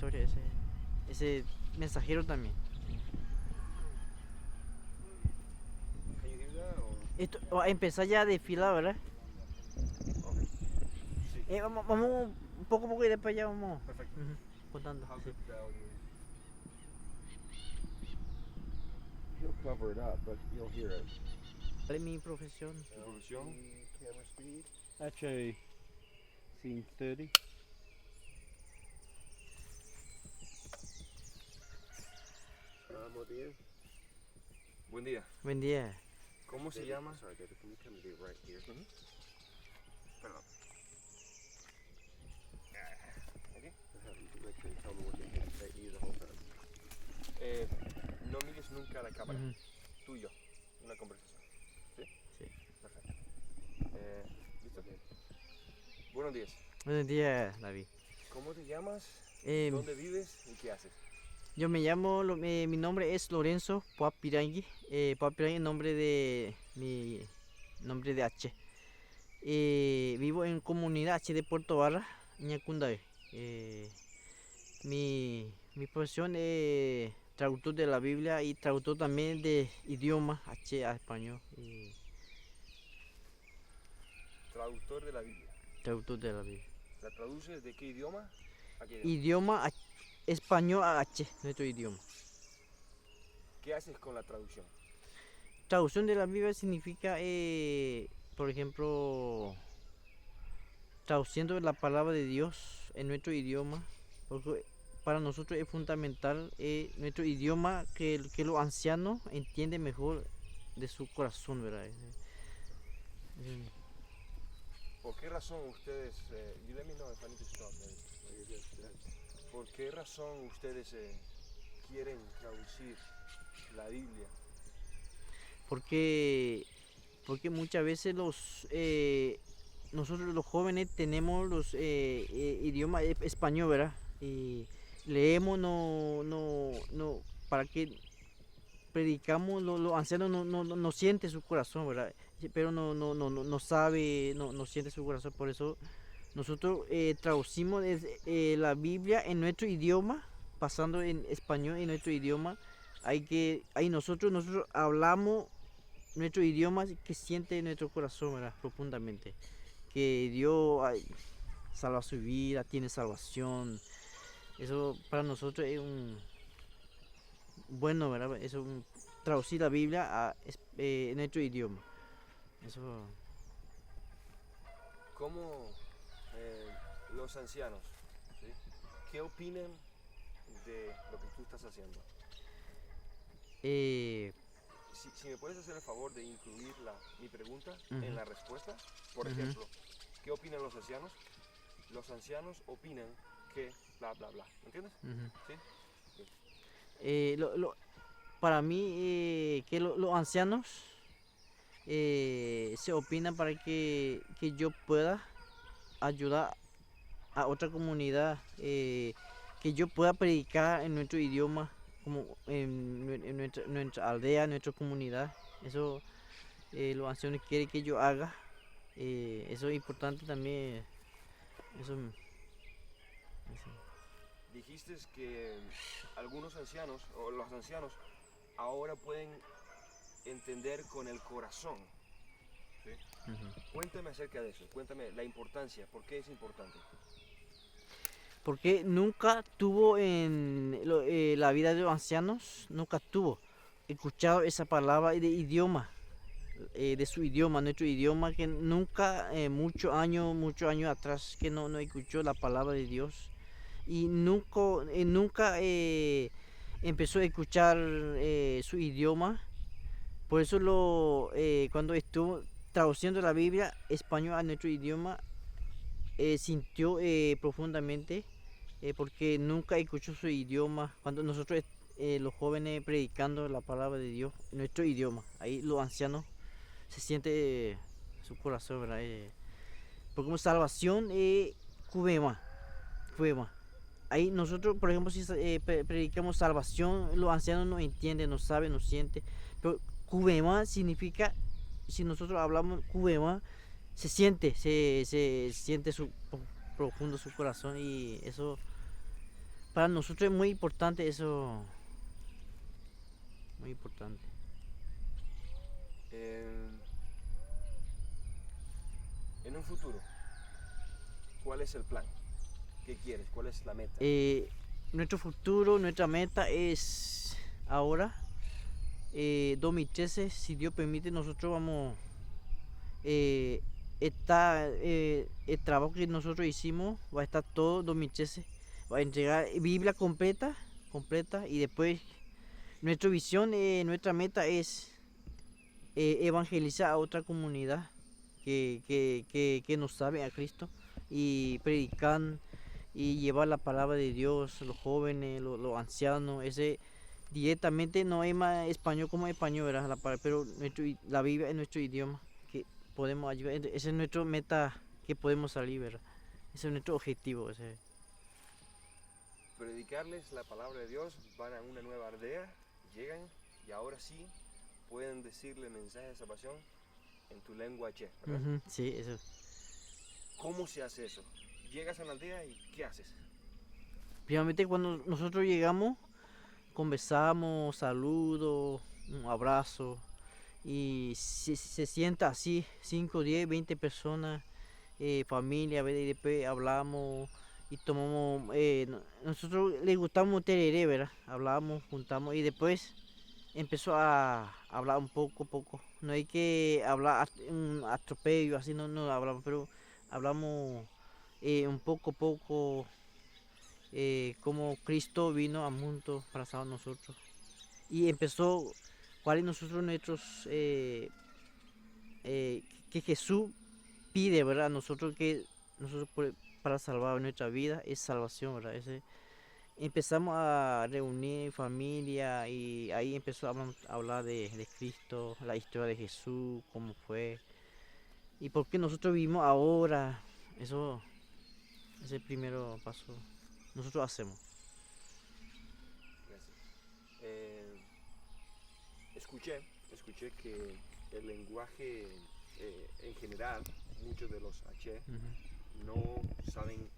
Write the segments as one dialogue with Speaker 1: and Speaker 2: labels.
Speaker 1: historia, ese mensajero también.
Speaker 2: Can you hear that? Or...
Speaker 1: Esto, a empezar ya de fila, ¿verdad?
Speaker 2: Okay. Sí.
Speaker 1: Vamos un poco y después ya vamos
Speaker 2: Perfecto.
Speaker 1: contando.
Speaker 2: How
Speaker 1: Sí.
Speaker 2: good the audio is. He'll cover it up, but you'll hear it.
Speaker 1: ¿Cuál es mi profesión?
Speaker 2: Evolución. Camera speed.
Speaker 3: Actually, scene 30.
Speaker 2: Buen día. Buen día.
Speaker 1: Buen día.
Speaker 2: ¿Cómo se llama?
Speaker 4: Sorry, David, can you come to right here?
Speaker 2: Perdón. Okay.
Speaker 4: Have you make sure you tell me what they can say you the whole time.
Speaker 2: No mires nunca a la cámara.
Speaker 1: Ujú.
Speaker 2: Tú y yo. Una conversación. ¿Sí?
Speaker 1: Sí.
Speaker 2: Perfecto. ¿Listo? Buenos días.
Speaker 1: Buenos días, David.
Speaker 2: ¿Cómo te llamas?
Speaker 1: Eh,
Speaker 2: ¿Dónde vives y qué haces?
Speaker 1: Yo me llamo, mi nombre es Lorenzo Puapirangui. Puapirangui es mi nombre de H. Vivo en comunidad H de Puerto Barra, Ñacundabe. Mi profesión es traductor de la Biblia y traductor también de idioma H a español.
Speaker 2: Traductor de la Biblia.
Speaker 1: Traductor de la Biblia.
Speaker 2: ¿La traduces de qué idioma a qué idioma?
Speaker 1: Idioma español a H, nuestro idioma.
Speaker 2: ¿Qué haces con la traducción?
Speaker 1: Traducción de la Biblia significa, por ejemplo, traduciendo la palabra de Dios en nuestro idioma, porque para nosotros es fundamental nuestro idioma que los ancianos entienden mejor de su corazón, ¿verdad?
Speaker 2: ¿Por qué razón ustedes, you let me know if I need to stop, maybe. ¿Por qué razón ustedes quieren traducir la Biblia?
Speaker 1: Porque muchas veces nosotros los jóvenes tenemos los idiomas español, ¿verdad? Y leemos, para que predicamos, los ancianos no siente su corazón, ¿verdad? Pero no sabe, no siente su corazón, por eso nosotros traducimos la Biblia en nuestro idioma, pasando en español en nuestro idioma. Ahí nosotros hablamos nuestro idioma que siente nuestro corazón, ¿verdad? Profundamente. Que Dios salva su vida, tiene salvación. Eso para nosotros es un bueno, ¿verdad? Eso traducir la Biblia en nuestro idioma. Eso.
Speaker 2: ¿Cómo los ancianos, ¿sí? ¿Qué opinan de lo que tú estás haciendo? Si me puedes hacer el favor de incluir mi pregunta en la respuesta. Por ejemplo, ¿qué opinan los ancianos? Los ancianos opinan que bla, bla, bla. ¿Entiendes? ¿Sí?
Speaker 1: Para mí, que los ancianos se opinan para que yo pueda ayudar a otra comunidad, que yo pueda predicar en nuestro idioma, como en nuestra aldea, en nuestra comunidad. Eso los ancianos quieren que yo haga. Eso es importante también. Eso.
Speaker 2: Dijiste que algunos ancianos, o los ancianos, ahora pueden entender con el corazón. ¿Sí? Cuéntame acerca de eso, cuéntame la importancia, ¿por qué es importante?
Speaker 1: Porque nunca tuvo en la vida de los ancianos, nunca tuvo escuchado esa palabra de idioma, de su idioma, nuestro idioma, que nunca, muchos años atrás, que no escuchó la palabra de Dios. Y nunca empezó a escuchar su idioma. Por eso cuando estuvo traduciendo la Biblia español a nuestro idioma, sintió profundamente, porque nunca escuchó su idioma. Cuando nosotros los jóvenes predicando la palabra de Dios en nuestro idioma, ahí los ancianos se siente su corazón, ¿verdad? Porque como salvación cubema. Ahí nosotros, por ejemplo, si predicamos salvación, los ancianos no entienden, no saben, no sienten. Pero cubema significa, si nosotros hablamos cubema, se siente profundo su corazón, y eso Para nosotros es muy importante eso, muy importante.
Speaker 2: En un futuro, ¿cuál es el plan? ¿Qué quieres? ¿Cuál es la meta?
Speaker 1: Nuestro futuro, nuestra meta es ahora, 2013, si Dios permite, nosotros vamos, el trabajo que nosotros hicimos va a estar todo 2013, va a entregar Biblia completa, completa, y después nuestra visión, nuestra meta es evangelizar a otra comunidad que no sabe a Cristo y predicar y llevar la palabra de Dios, los jóvenes, los ancianos, ese directamente no es más español como español, ¿verdad? Pero la Biblia es nuestro idioma, que podemos ayudar, ese es nuestra meta que podemos salir, ¿verdad? Ese es nuestro objetivo.
Speaker 2: Predicarles la palabra de Dios, van a una nueva aldea, llegan y ahora sí pueden decirle mensaje de salvación en tu lengua che, ¿verdad?
Speaker 1: Sí, eso.
Speaker 2: ¿Cómo se hace eso? Llegas a la aldea y ¿qué haces?
Speaker 1: Primeramente cuando nosotros llegamos, conversamos, saludo, un abrazo, y se sienta así, 5, 10, 20 personas, familia, ¿verdad? Y después hablamos y tomamos, nosotros le gustamos tereré, ¿verdad? Hablamos, juntamos y después empezó a hablar un poco. No hay que hablar un atropello, así no hablamos, pero hablamos un poco, como Cristo vino al mundo para salvar a nosotros. Y empezó cuáles nosotros nuestros, que Jesús pide, ¿verdad? Nosotros para salvar nuestra vida es salvación, ¿verdad? Empezamos a reunir familia y ahí empezó a hablar de Cristo, la historia de Jesús, cómo fue y por qué nosotros vivimos ahora. Eso es el primer paso nosotros hacemos.
Speaker 2: Gracias. Escuché que el lenguaje en general, muchos de los H no saben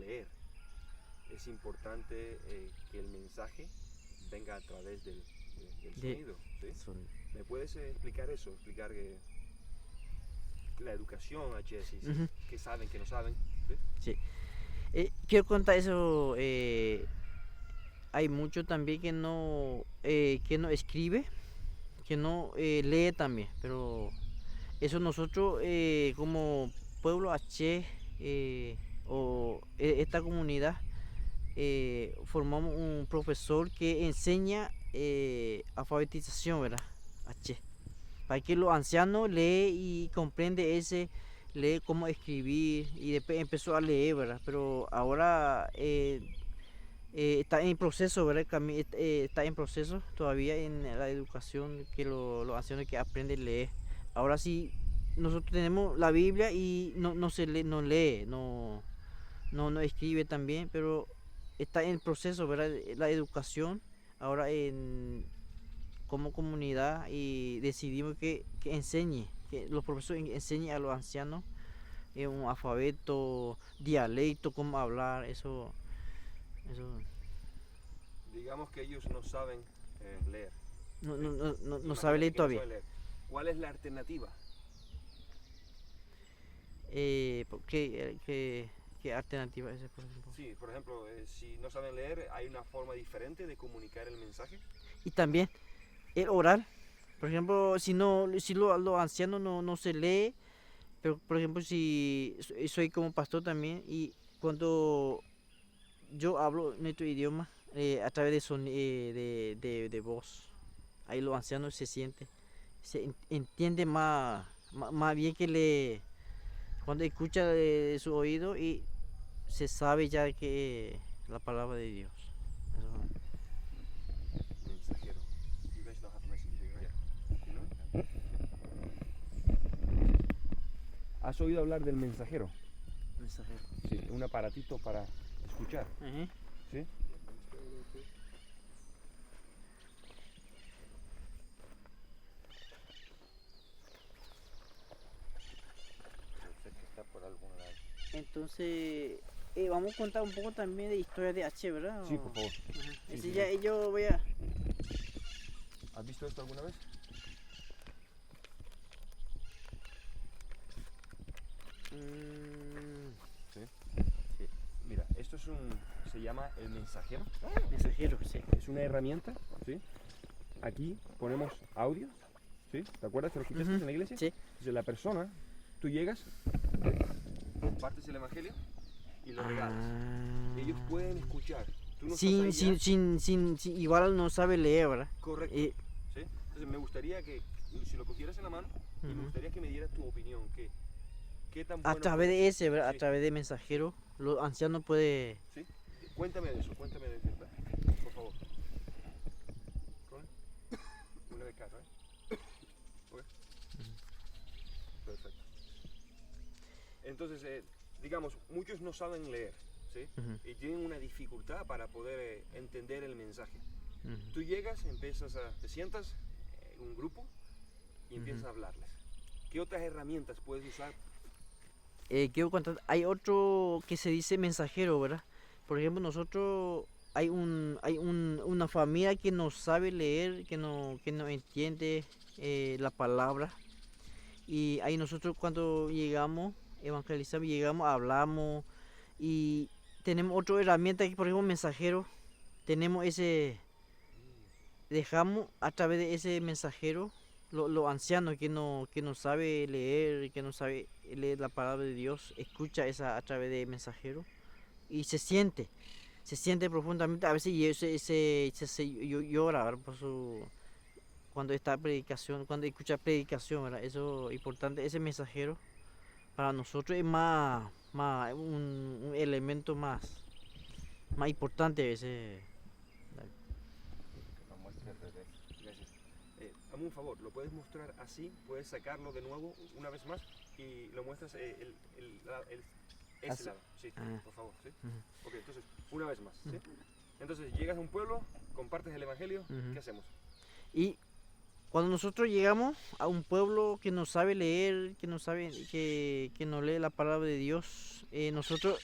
Speaker 2: leer. Es importante que el mensaje venga a través del sonido. ¿Sí? ¿Me puedes explicar eso? Explicar la educación H, que saben, que no saben. ¿Sí?
Speaker 1: Quiero contar eso. Hay mucho también que no escribe, que no lee también, pero eso nosotros, como pueblo H, esta comunidad, formamos un profesor que enseña alfabetización, ¿verdad? H, para que los ancianos lee y comprende lee cómo escribir y después empezó a leer, ¿verdad? Pero ahora está en proceso, ¿verdad? Está en proceso todavía en la educación que los ancianos que aprenden a leer. Ahora sí, nosotros tenemos la Biblia y no se lee, no escribe también, pero está en proceso, ¿verdad? La educación ahora como comunidad y decidimos que enseñe, que los profesores enseñen a los ancianos un alfabeto, dialecto, cómo hablar, eso.
Speaker 2: Digamos que ellos no saben leer.
Speaker 1: No saben leer todavía.
Speaker 2: ¿Cuál es la alternativa?
Speaker 1: ¿Qué alternativa es esa, por ejemplo?
Speaker 2: Sí, por ejemplo, si no saben leer, ¿hay una forma diferente de comunicar el mensaje?
Speaker 1: Y también el oral. Por ejemplo, si los ancianos no se lee, pero por ejemplo, si soy como pastor también, y cuando yo hablo nuestro idioma a través de voz, ahí los ancianos se entiende más bien que cuando escucha de su oído y se sabe ya que la palabra de Dios.
Speaker 2: Mensajero. You guys don't have messenger, right? ¿Has oído hablar del mensajero?
Speaker 1: Mensajero.
Speaker 2: Sí, un aparatito para escuchar. ¿Sí?
Speaker 4: Sé que está por algún lado.
Speaker 1: Entonces, Vamos a contar un poco también de historia de H, ¿verdad?
Speaker 2: Sí,
Speaker 1: O-
Speaker 2: por favor.
Speaker 1: Ajá.
Speaker 2: Sí,
Speaker 1: Ese
Speaker 2: sí,
Speaker 1: ya
Speaker 2: sí.
Speaker 1: yo voy a...
Speaker 2: ¿Has visto esto alguna vez?
Speaker 1: Mm,
Speaker 2: Sí. Mira, esto se llama el mensajero.
Speaker 1: mensajero, sí.
Speaker 2: Es una herramienta, ¿sí? Aquí ponemos audios, ¿sí? ¿Te acuerdas que lo escuchaste
Speaker 1: Ujú,
Speaker 2: en la iglesia?
Speaker 1: sí.
Speaker 2: Entonces la persona, tú llegas, compartes el evangelio y lo regalas. Ellos pueden escuchar. Tú no estás ahí ya.
Speaker 1: Igual no sabe leer, ¿verdad?
Speaker 2: Correcto.
Speaker 1: Eh,
Speaker 2: ¿Sí? Entonces me gustaría que, si lo cogieras en la mano, y me
Speaker 1: Ujú.
Speaker 2: gustaría que me dieras tu opinión, qué tan
Speaker 1: A
Speaker 2: bueno
Speaker 1: través
Speaker 2: puede
Speaker 1: de
Speaker 2: ser.
Speaker 1: ese, ¿verdad? A
Speaker 2: Sí,
Speaker 1: través de mensajero, los ancianos puede...
Speaker 2: ¿sí? Cuéntame de eso, cuéntame de eso, por favor. ¿Con? Una de cada, ¿eh? Ok. Perfecto. Entonces, digamos, muchos no saben leer, ¿sí?
Speaker 1: Ujú,
Speaker 2: Y tienen una dificultad para poder entender el mensaje.
Speaker 1: ujú.
Speaker 2: Tú llegas, te sientas en un grupo y empiezas a hablarles. ¿Qué otras herramientas puedes usar?
Speaker 1: Quiero contar, hay otro que se dice mensajero, ¿verdad? Por ejemplo, nosotros una familia que no sabe leer, que no entiende la palabra. Y ahí nosotros cuando llegamos, evangelizamos, llegamos, hablamos y tenemos otra herramienta que, por ejemplo, mensajero. Tenemos dejamos a través de ese mensajero los ancianos que no sabe leer, que no sabe leer la palabra de Dios, escucha esa a través de mensajero y se siente profundamente. A veces llora, ¿verdad? Cuando está predicación, cuando escucha predicación, ¿verdad? Eso es importante, ese mensajero para nosotros es un elemento más importante ese.
Speaker 4: Que lo muestre al revés.
Speaker 2: Gracias. Hazme un favor, ¿lo puedes mostrar así? ¿Puedes sacarlo de nuevo una vez más? Y lo muestras ese
Speaker 1: Así.
Speaker 2: lado. Sí,
Speaker 1: Ah.
Speaker 2: por favor. ¿Sí?
Speaker 1: Ujú.
Speaker 2: Ok, entonces, una vez más. ¿Sí? Entonces, llegas a un pueblo, compartes el evangelio,
Speaker 1: Ujú.
Speaker 2: ¿qué hacemos?
Speaker 1: Y cuando nosotros llegamos a un pueblo que no sabe leer, que no lee la palabra de Dios, nosotros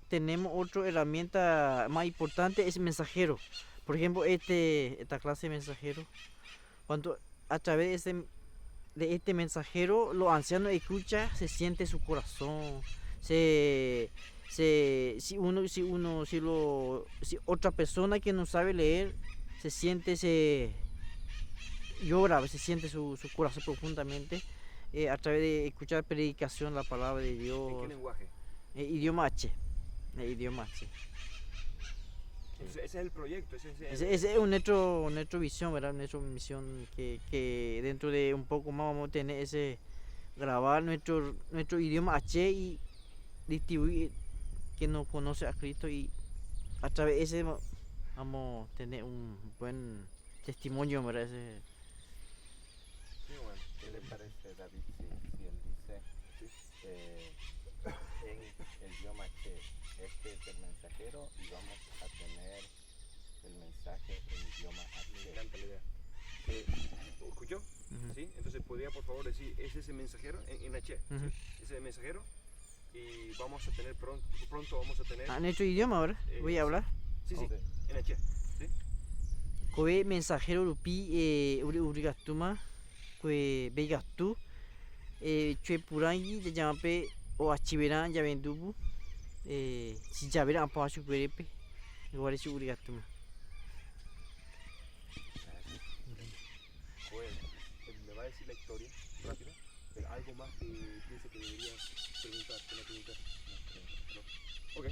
Speaker 1: tenemos otra herramienta más importante, es mensajero. Por ejemplo, esta clase de mensajero, cuando a través de este mensajero, los ancianos escuchan, se siente su corazón, si otra persona que no sabe leer, llora, se siente su corazón profundamente a través de escuchar predicación, la palabra de
Speaker 2: ¿En qué
Speaker 1: Dios,
Speaker 2: lenguaje?
Speaker 1: idioma H, idioma H.
Speaker 2: Entonces, ese es el proyecto.
Speaker 1: Ese es nuestro visión, ¿verdad? Nuestra misión que dentro de un poco más vamos a tener grabar nuestro idioma H y distribuir que no conoce a Cristo y a través de ese vamos a tener un buen testimonio, ¿verdad?
Speaker 2: Sí, bueno.
Speaker 4: ¿Qué le parece, David, si él dice en el idioma que este es el mensajero y vamos a tener el mensaje en idioma
Speaker 2: Me
Speaker 4: H?
Speaker 2: encanta la idea. ¿Escuchó?
Speaker 1: Ujú.
Speaker 2: ¿Sí? Entonces, ¿podría por favor decir, es ese mensajero en H?
Speaker 1: Ujú.
Speaker 2: ¿Sí? Ese mensajero. Y vamos a tener pronto vamos a tener...
Speaker 1: Nuestro idioma, ¿verdad? Voy
Speaker 2: sí.
Speaker 1: a hablar.
Speaker 2: Sí, sí,
Speaker 4: Ok.
Speaker 2: en H. ¿Sí?
Speaker 1: Koe mensajero rupi urigatuma kue begatu chue purangi de llamape o achiveran ya vendubu si ya verán pa su cuerepe igual es urigatuma.
Speaker 2: Pues, me va a decir la historia rápida, pero algo más que piense que debería preguntar, que no preguntar. No. Ok,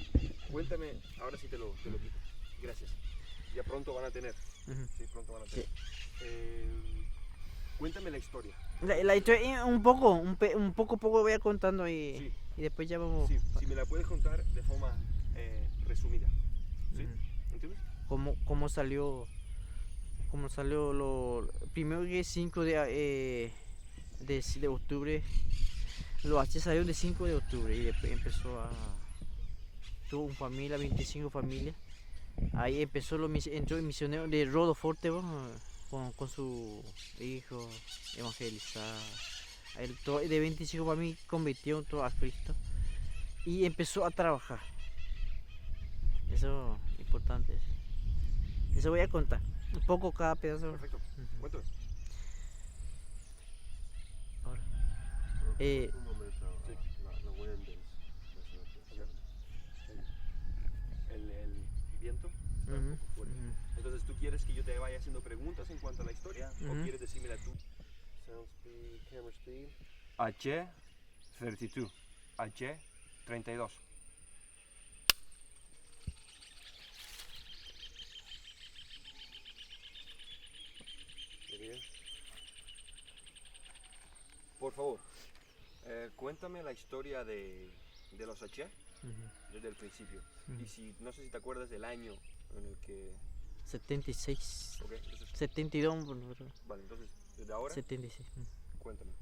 Speaker 2: cuéntame, ahora sí te lo quito. Gracias. Ya pronto van a tener.
Speaker 1: Ujú.
Speaker 2: Sí, pronto van a tener.
Speaker 1: Sí.
Speaker 2: Cuéntame la historia.
Speaker 1: La historia un poco voy a contando
Speaker 2: Sí.
Speaker 1: y después ya vamos.
Speaker 2: Sí, si me la puedes contar de forma resumida. ¿Sí?
Speaker 1: Ujú.
Speaker 2: ¿Entiendes?
Speaker 1: Cómo salió lo primero que 5 de octubre. Los H salieron de 5 de octubre y después tuvo una familia, 25 familias. Ahí entró el misionero de Rodo Forte con su hijo evangelizar. De 25 familias convirtieron todo a Cristo y empezó a trabajar. Eso es importante. Eso voy a contar. Un poco cada pedazo.
Speaker 2: Perfecto.
Speaker 1: Ujú.
Speaker 2: Cuéntame.
Speaker 1: Ahora.
Speaker 5: Un
Speaker 1: Eh,
Speaker 5: momento,
Speaker 3: sí.
Speaker 5: la wind is
Speaker 2: El viento está un
Speaker 1: Ujú,
Speaker 2: poco fuerte.
Speaker 1: ujú.
Speaker 2: Entonces, ¿tú quieres que yo te vaya haciendo preguntas en cuanto a la historia o
Speaker 1: Ujú.
Speaker 2: quieres decírmela tú?
Speaker 5: sound speed, camera speed.
Speaker 2: H 32. H 32.
Speaker 5: Video.
Speaker 2: Por favor, cuéntame la historia de los H
Speaker 1: Ujú.
Speaker 2: desde el principio.
Speaker 1: Ujú.
Speaker 2: Y si no sé si te acuerdas del año en el que.
Speaker 1: 76.
Speaker 2: Ok, entonces,
Speaker 1: 72. Bueno,
Speaker 2: vale, entonces desde ahora
Speaker 1: 76.
Speaker 2: cuéntame.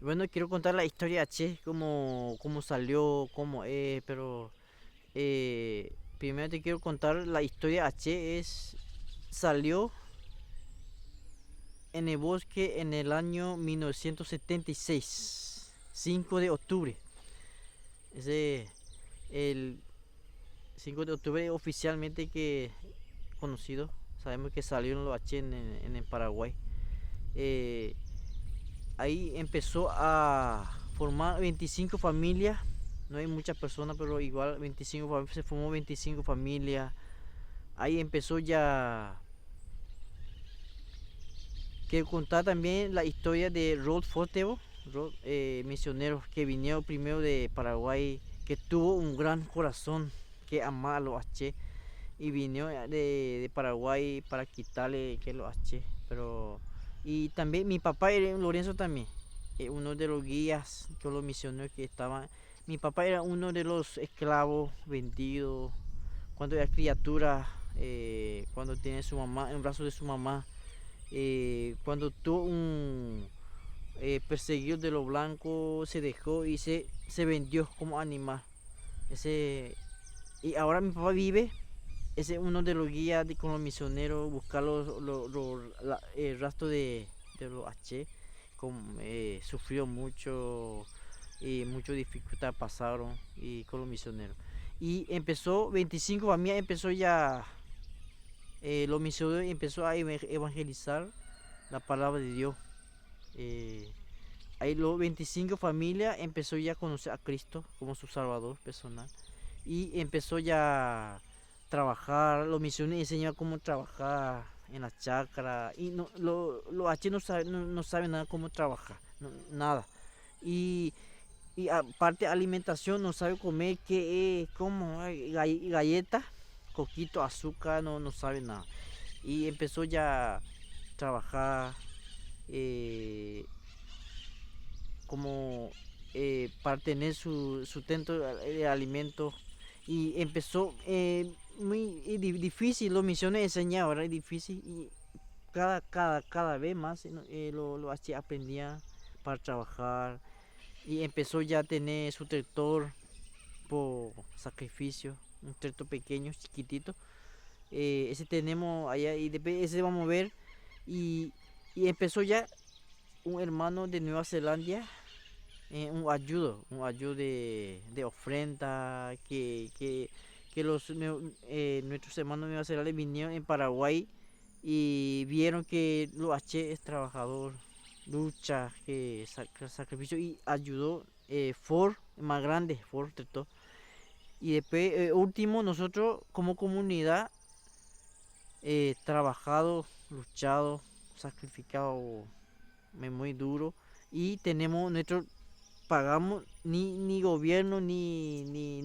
Speaker 1: Bueno, quiero contar la historia, che, cómo salió, cómo es, pero primero te quiero contar la historia H salió en el bosque en el año 1976, 5 de octubre. Ese el 5 de octubre oficialmente que conocido. Sabemos que salieron los H en el Paraguay. Eh, Ahí empezó a formar 25 familias. No hay muchas personas, pero igual 25 se formó 25 familias. Ahí empezó ya. Quiero contar también la historia de Rod Foteo, misioneros que vinieron primero de Paraguay, que tuvo un gran corazón, que amaba a los H. Y vino de Paraguay para quitarle que los H. Pero y también mi papá era Lorenzo también, uno de los guías, todos los misioneros que estaban. Mi papá era uno de los esclavos vendidos cuando era criatura, cuando tenía su mamá en brazos de su mamá, cuando tuvo un perseguido de los blancos, se dejó y se vendió como animal. Ese, y ahora mi papá vive. Ese es uno de los guías con los misioneros, buscar el rastro de los H. Sufrió mucho y muchas dificultades pasaron y con los misioneros. Y empezó, 25 familias empezó ya, los misioneros empezó a evangelizar la palabra de Dios. Ahí los 25 familias empezó ya a conocer a Cristo como su Salvador personal. Y empezó ya trabajar, los misioneros enseñaban cómo trabajar en la chacra y los H no saben nada cómo trabajar, nada. Y, y aparte alimentación no sabe comer, que como galletas, coquito, azúcar, no sabe nada. Y empezó ya a trabajar como para tener su sustento de alimentos y empezó muy difícil, los misiones enseñaban, era difícil y cada vez más lo hacía, aprendía para trabajar y empezó ya a tener su tractor por sacrificio, un tractor pequeño, chiquitito. Ese tenemos allá y después ese vamos a ver y empezó ya un hermano de Nueva Zelanda, un ayudo de ofrenda que nuestros hermanos de Nueva Zelanda vinieron en Paraguay y vieron que los H es trabajador, lucha, que sacrificio y ayudó. Ford más grande, Ford trató. Y después, último, nosotros como comunidad, trabajado, luchado, sacrificado muy duro y tenemos nuestro, pagamos ni gobierno ni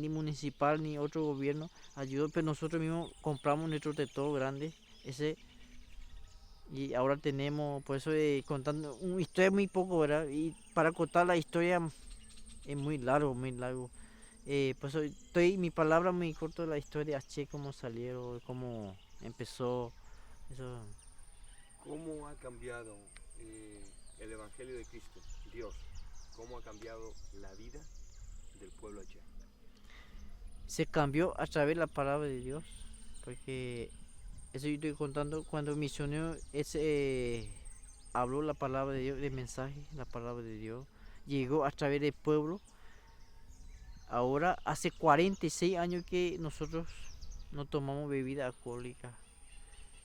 Speaker 1: municipal ni otro gobierno ayudó, pero nosotros mismos compramos nuestro tractor grande ese y ahora tenemos, por eso contando una historia muy poco, ¿verdad? Y para contar la historia es muy largo, muy largo. Por eso mi palabra muy corto de la historia de H, cómo salieron, cómo empezó, eso.
Speaker 2: ¿Cómo ha cambiado el Evangelio de Cristo, Dios? ¿Cómo ha cambiado la vida del pueblo H?
Speaker 1: Se cambió a través de la palabra de Dios, porque eso yo estoy contando cuando el misionero habló la palabra de Dios, el mensaje, la palabra de Dios, llegó a través del pueblo. Ahora hace 46 años que nosotros no tomamos bebida alcohólica.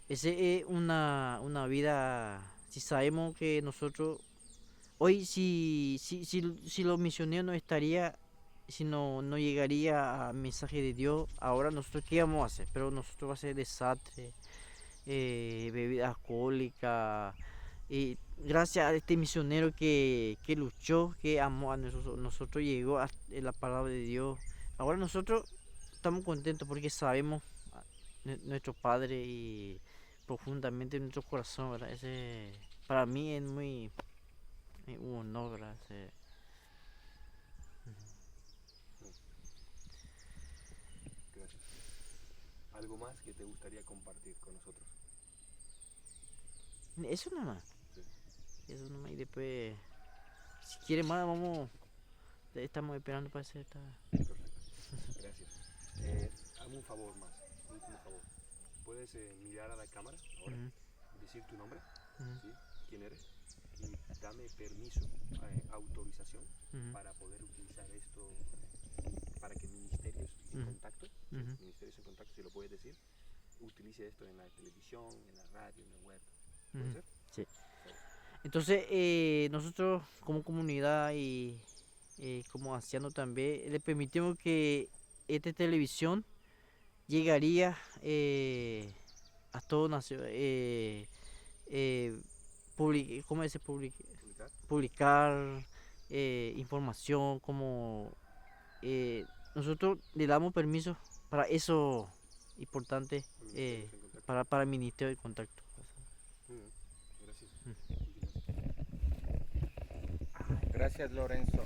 Speaker 1: Ese es una vida, si sabemos que nosotros, hoy si los misioneros no estaría, si no llegaría al mensaje de Dios, ahora nosotros qué vamos a hacer, pero nosotros va a ser desastre, bebida alcohólica, y gracias a este misionero que luchó, que amó a nosotros llegó a la palabra de Dios. Ahora nosotros estamos contentos porque sabemos nuestro Padre y profundamente en nuestro corazón, ¿verdad? Ese para mí es muy un honor, ¿verdad?
Speaker 2: Gracias. ¿Algo más que te gustaría compartir con nosotros?
Speaker 1: Eso nada más.
Speaker 2: Sí.
Speaker 1: Eso nada más. Y después, si quiere más, vamos. Estamos esperando para hacer esta.
Speaker 2: Perfecto. Gracias. Hazme un favor más, un último favor. ¿Puedes mirar a la cámara ahora? Decir tu nombre, ¿sí? ¿Quién eres? Y dame permiso, autorización para poder utilizar esto, para que Ministerios en Contacto, ¿sí? Ministerios en Contacto, si lo puedes decir, utilice esto en la televisión, en la radio, en la web. ¿Puede ser?
Speaker 1: Sí. Entonces, nosotros como comunidad y como ancianos también, le permitimos que esta televisión llegaría a toda nación, ¿cómo se publicar información, como nosotros le damos permiso para eso importante, para el Ministerio de Contacto.
Speaker 2: Gracias.
Speaker 4: Gracias, Lorenzo.